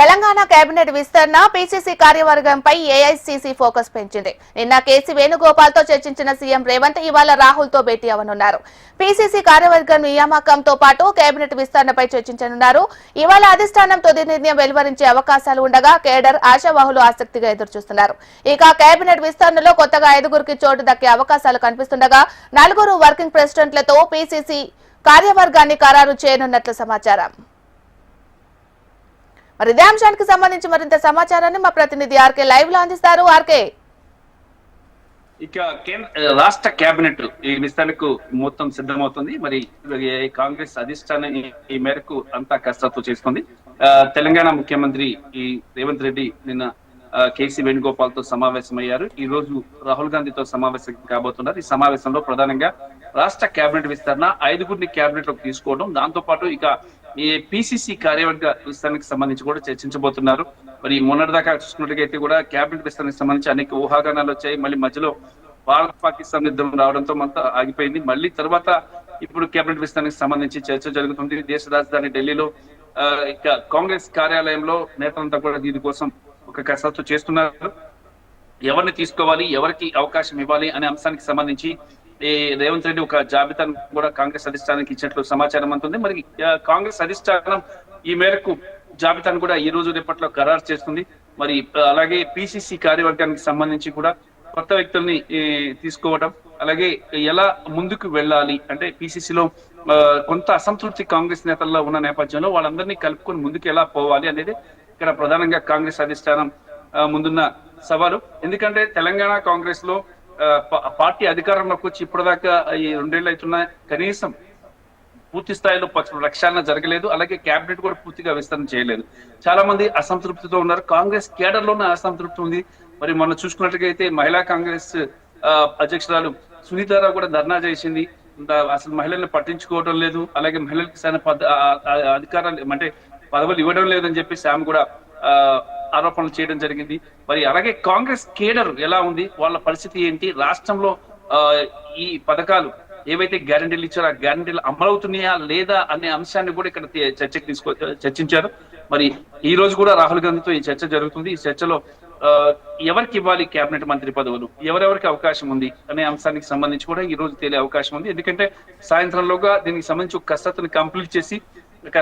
Telangana cabinet విస్తరణ PCC కార్యవర్గంపై AICC focus పెంచింది. నిన్న కేసీ వేణుగోపాల్ తో చర్చించిన సీఎం రేవంత్ ఇవాళ రాహుల్ తో భేటీ అవనున్నారు. పీసీసీ కార్యవర్గం నియామకంతో పాటు కేబినెట్ విస్తరణపై చర్చించనున్నారు. ఇవాళ అధిష్టానం తుది నిర్ణయం వెలువరించే అవకాశాలు ఉండగా కేడర్ ఆశావాహులు ఆసక్తిగా ఎదురుచూస్తున్నారు. ఇక కేబినెట్ విస్తరణలో కొత్తగా 5గురికి చోటు దక్కే అవకాశాలు కనిపిస్తుండగా 4 వర్కింగ్ ప్రెసిడెంట్లతో పీసీసీ కార్యవర్గాన్ని ఖరారు చేయనున్నట్లు సమాచారం. మరి ఇదే అంశానికి సంబంధించి మరింత సమాచారాన్ని మా ప్రతినిధి ఆర్కే లైవ్ లో అందిస్తారు. ఆర్కే, ఇక రాష్ట్ర కేబినెట్ ఈ విస్తరణకు మొత్తం సిద్ధమవుతుంది. మరి కాంగ్రెస్ అధిష్టానం ఈ మేరకు అంతా కసరత్తు చేసుకుంది. తెలంగాణ ముఖ్యమంత్రి ఈ రేవంత్ రెడ్డి నిన్న కేసీ వేణుగోపాల్ తో సమావేశమయ్యారు. ఈ రోజు రాహుల్ గాంధీతో సమావేశం కాబోతున్నారు. ఈ సమావేశంలో ప్రధానంగా రాష్ట్ర కేబినెట్ విస్తరణ, 5గురిని కేబినెట్ లోకి తీసుకోవడం, దాంతో పాటు ఇక ఈ పీసీసీ కార్యవర్గ విస్తరణకు సంబంధించి కూడా చర్చించబోతున్నారు. మరి మొన్నటిదాకా చూసుకున్నట్టుగైతే కూడా కేబినెట్ విస్తరణకు సంబంధించి అనేక ఊహాగానాలు వచ్చాయి. మళ్ళీ మధ్యలో భారత్ పాకిస్తాన్ యుద్ధం రావడంతో అంతా ఆగిపోయింది. మళ్ళీ తర్వాత ఇప్పుడు కేబినెట్ విస్తరణకు సంబంధించి చర్చ జరుగుతుంది. దేశ రాజధాని ఢిల్లీలో ఇక కాంగ్రెస్ కార్యాలయంలో నేతలంతా కూడా దీనికోసం ఒక కసరత్తు చేస్తున్నారు. ఎవరిని తీసుకోవాలి, ఎవరికి అవకాశం ఇవ్వాలి అనే అంశానికి సంబంధించి రేవంత్ రెడ్డి ఒక జాబితాను కూడా కాంగ్రెస్ అధిష్టానానికి ఇచ్చినట్లు సమాచారం అందుతుంది. మరి కాంగ్రెస్ అధిష్టానం ఈ మేరకు జాబితాను కూడా ఈ రోజు రేపట్లో ఖరారు చేస్తుంది. మరి అలాగే పీసీసీ కార్యవర్గానికి సంబంధించి కూడా కొత్త వ్యక్తుల్ని తీసుకోవడం, అలాగే ఎలా ముందుకు వెళ్ళాలి అంటే పీసీసీలో కొంత అసంతృప్తి కాంగ్రెస్ నేతల్లో ఉన్న నేపథ్యంలో వాళ్ళందరినీ కలుపుకొని ముందుకు ఎలా పోవాలి అనేది ఇక్కడ ప్రధానంగా కాంగ్రెస్ అధిష్టానం ముందున్న సవాలు. ఎందుకంటే తెలంగాణ కాంగ్రెస్ లో పార్టీ అధికారంలోకి వచ్చి ఇప్పటిదాకా ఈ 2 ఏళ్ళు అవుతున్నా కనీసం పూర్తి స్థాయిలో ప్రక్షాళన జరగలేదు. అలాగే కేబినెట్ కూడా పూర్తిగా విస్తరణ చేయలేదు. చాలా మంది అసంతృప్తితో ఉన్నారు. కాంగ్రెస్ కేడర్ లోనే అసంతృప్తి ఉంది. మరి మనం చూసుకున్నట్టుగైతే మహిళా కాంగ్రెస్ అధ్యక్షురాలు సునీతారావు కూడా ధర్నా చేసింది. అసలు మహిళల్ని పట్టించుకోవడం లేదు, అలాగే మహిళలకు సరైన అధికారాలు అంటే పదవులు ఇవ్వడం లేదని చెప్పేసి ఆమె కూడా ఆరోపణలు చేయడం జరిగింది. మరి అలాగే కాంగ్రెస్ కేడర్ ఎలా ఉంది, వాళ్ళ పరిస్థితి ఏంటి, రాష్ట్రంలో ఈ పథకాలు ఏవైతే గ్యారంటీలు ఇచ్చారో ఆ గ్యారంటీలు అమలవుతున్నాయా లేదా అనే అంశాన్ని కూడా ఇక్కడ చర్చించారు. మరి ఈ రోజు కూడా రాహుల్ గాంధీతో ఈ చర్చ జరుగుతుంది. ఈ చర్చలో ఎవరికి ఇవ్వాలి కేబినెట్ మంత్రి పదవులు, ఎవరెవరికి అవకాశం ఉంది అనే అంశానికి సంబంధించి కూడా ఈ రోజు తేలే అవకాశం ఉంది. ఎందుకంటే సాయంత్రంలోగా దీనికి సంబంధించి ఒక కసరత్తుని కంప్లీట్ చేసి ఇక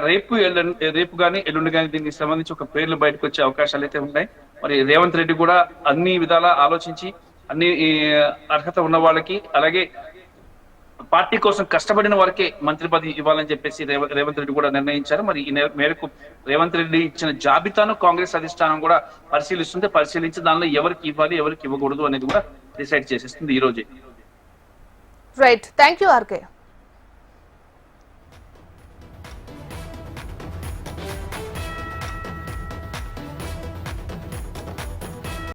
రేపు కానీ ఎల్లుండి కానీ దీనికి సంబంధించి ఒక పేర్లు బయటకు వచ్చే అవకాశాలు అయితే ఉన్నాయి. మరి రేవంత్ రెడ్డి కూడా అన్ని విధాలా ఆలోచించి అన్ని అర్హత ఉన్న వాళ్ళకి, అలాగే పార్టీ కోసం కష్టపడిన వారికే మంత్రి పదవి ఇవ్వాలని చెప్పేసి రేవంత్ రెడ్డి కూడా నిర్ణయించారు. మరి ఈ మేరకు రేవంత్ రెడ్డి ఇచ్చిన జాబితాను కాంగ్రెస్ అధిష్టానం కూడా పరిశీలిస్తుంది. పరిశీలించి దానిలో ఎవరికి ఇవ్వాలి, ఎవరికి ఇవ్వకూడదు అనేది కూడా డిసైడ్ చేసేస్తుంది ఈ రోజే. Right, thank you RK.